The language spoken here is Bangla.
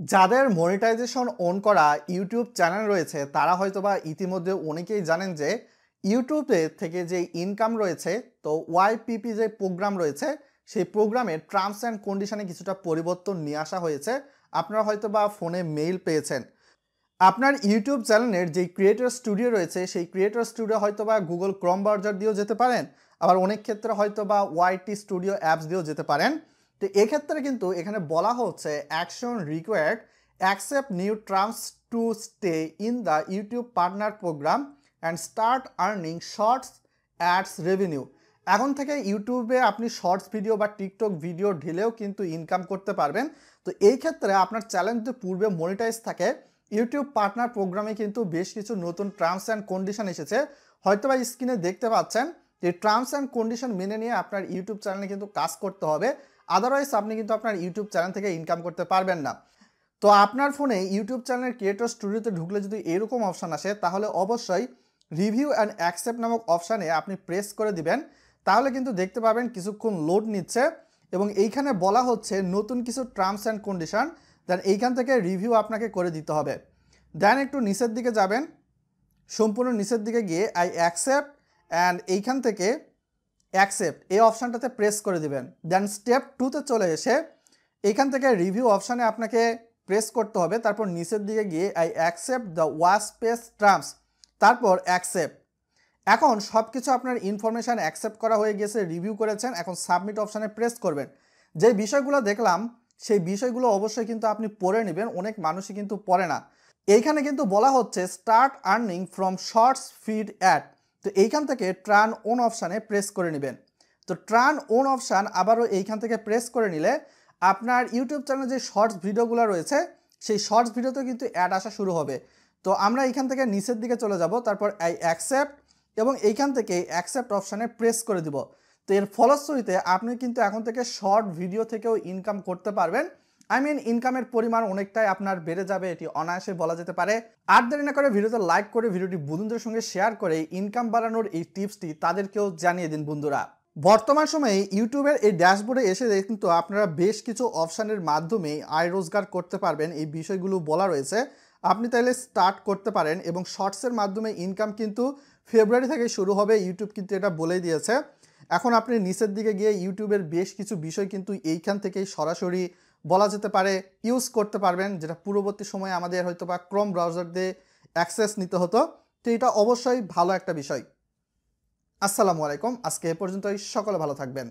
যাদের মনিটাইজেশন অন করা ইউটিউব চ্যানেল রয়েছে তারা হয়তোবা ইতিমধ্যে অনেকেই জানেন যে ইউটিউবে থেকে যে ইনকাম রয়েছে, তো ওয়াইপিপি যে প্রোগ্রাম রয়েছে সেই প্রোগ্রামের টার্মস অ্যান্ড কন্ডিশনে কিছুটা পরিবর্তন নিয়ে আসা হয়েছে। আপনারা হয়তোবা ফোনে মেইল পেয়েছেন। আপনার ইউটিউব চ্যানেলের যেই ক্রিয়েটর স্টুডিও রয়েছে সেই ক্রিয়েটর স্টুডিও হয়তোবা গুগল ক্রোম ব্রাউজার দিয়েও যেতে পারেন, আবার অনেক ক্ষেত্রে হয়তোবা ওয়াইটি স্টুডিও অ্যাপস দিয়েও যেতে পারেন। তো এক্ষেত্রে কিন্তু এখানে বলা হচ্ছে action required accept new terms to stay in the YouTube partner program and start earning shorts ads revenue. এখন থেকে ইউটিউবে আপনি শর্টস ভিডিও বা টিকটক ভিডিও ঢেলেও কিন্তু ইনকাম করতে পারবেন। তো এই ক্ষেত্রে আপনার চ্যানেল যদি পূর্বে মনিটাইজ থাকে, ইউটিউব পার্টনার প্রোগ্রামে কিন্তু বেশ কিছু নতুন টার্মস অ্যান্ড কন্ডিশন এসেছে। হয়তোবা স্ক্রিনে দেখতে পাচ্ছেন যে টার্মস অ্যান্ড কন্ডিশন মেনে নিয়ে আপনার ইউটিউব চ্যানেলে কিন্তু কাজ করতে হবে, আদারওয়াইজ আপনি কিন্তু আপনার ইউটিউব চ্যানেল থেকে ইনকাম করতে পারবেন না। তো আপনার ফোনে ইউটিউব চ্যানেলের ক্রিয়েটর স্টুডিওতে ঢুকলে যদি এরকম অপশান আসে তাহলে অবশ্যই রিভিউ অ্যান্ড অ্যাকসেপ্ট নামক অপশানে আপনি প্রেস করে দিবেন। তাহলে কিন্তু দেখতে পাবেন কিছুক্ষণ লোড নিচ্ছে এবং এইখানে বলা হচ্ছে নতুন কিছু টার্মস অ্যান্ড কন্ডিশন, দেন এইখান থেকে রিভিউ আপনাকে করে দিতে হবে। দেন একটু নিচের দিকে যাবেন, সম্পূর্ণ নিচের দিকে গিয়ে আই অ্যাকসেপ্ট অ্যান্ড এইখান থেকে অ্যাকসেপ্ট এই অপশানটাতে প্রেস করে দিবেন। দেন স্টেপ 2তে চলে এসে এইখান থেকে রিভিউ অপশানে আপনাকে প্রেস করতে হবে, তারপর নিচের দিকে গিয়ে I accept the watch page terms, তারপর অ্যাকসেপ্ট। এখন সব কিছু আপনার ইনফরমেশান অ্যাকসেপ্ট করা হয়ে গেছে, রিভিউ করেছেন, এখন সাবমিট অপশানে প্রেস করবেন। যে বিষয়গুলো দেখলাম সেই বিষয়গুলো অবশ্যই কিন্তু আপনি পড়ে নেবেন, অনেক মানুষই কিন্তু পড়ে না। এইখানে কিন্তু বলা হচ্ছে start earning from shorts feed ad, তো এইখান থেকে টার্ন অন অপশানে প্রেস করে নেবেন। তো টার্ন অন অপশান আবারও এইখান থেকে প্রেস করে নিলে আপনার ইউটিউব চ্যানেলে যে শর্টস ভিডিওগুলো রয়েছে সেই শর্টস ভিডিওতে কিন্তু অ্যাড আসা শুরু হবে। তো আমরা এইখান থেকে নিচের দিকে চলে যাব, তারপর আই অ্যাকসেপ্ট এবং এইখান থেকে অ্যাকসেপ্ট অপশানে প্রেস করে দিব। তো এর ফলশ্রুতিতে আপনি কিন্তু এখন থেকে শর্ট ভিডিও থেকেও ইনকাম করতে পারবেন। ইনকামের পরিমাণ অনেকটাই আপনার বেড়ে যাবে, এটি অনায়াসে বলা যেতে পারে। আর দেরি না করে ভিডিওতে লাইক করে ভিডিওটি বন্ধুদের সঙ্গে শেয়ার করে ইনকাম বাড়ানোর এই টিপসটি তাদেরকেও জানিয়ে দিন বন্ধুরা। বর্তমান সময়ে ইউটিউবের এই ড্যাশবোর্ডে এসে কিন্তু আপনারা বেশ কিছু অপশানের মাধ্যমে আয় রোজগার করতে পারবেন, এই বিষয়গুলো বলা রয়েছে। আপনি তাহলে স্টার্ট করতে পারেন এবং শর্টসের মাধ্যমে ইনকাম কিন্তু ফেব্রুয়ারি থেকে শুরু হবে, ইউটিউব কিন্তু এটা বলেই দিয়েছে। এখন আপনি নিচের দিকে গিয়ে ইউটিউবের বেশ কিছু বিষয় কিন্তু এইখান থেকেই সরাসরি বলা যেতে পারে ইউজ করতে পারবেন, যেটা পূর্ববর্তী সময়ে আমাদের হয়তো বা ক্রোম ব্রাউজার দিয়ে অ্যাক্সেস নিতে হতো। তো এটা অবশ্যই ভালো একটা বিষয়। আসসালামু আলাইকুম, আজকে এ পর্যন্তই, সকলে ভালো থাকবেন।